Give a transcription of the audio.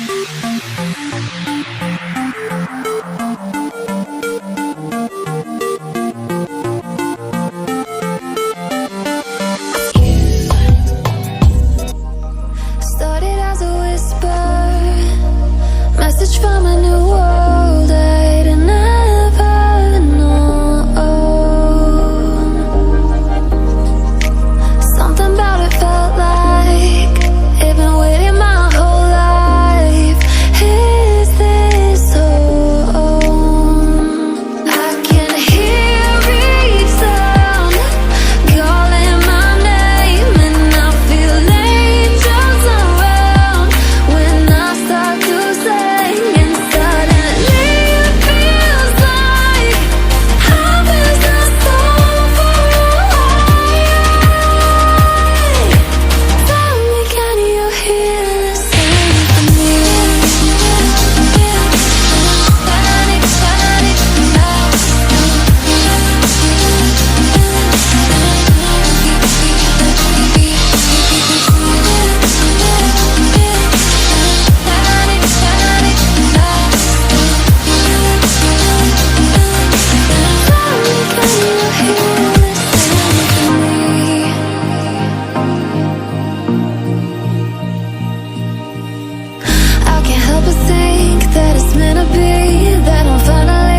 Started as a whisper, message from a new world I'd never known. Something about it felt like it'd been waiting my whole life. Is this home? I can hear each sound calling my name, and I feel angels around when I start to sing. And suddenly it feels like heaven's not so far away. Tell me, can you hear the symphony? Panic, panic, I can't help but think that it's meant to be, that I'm finally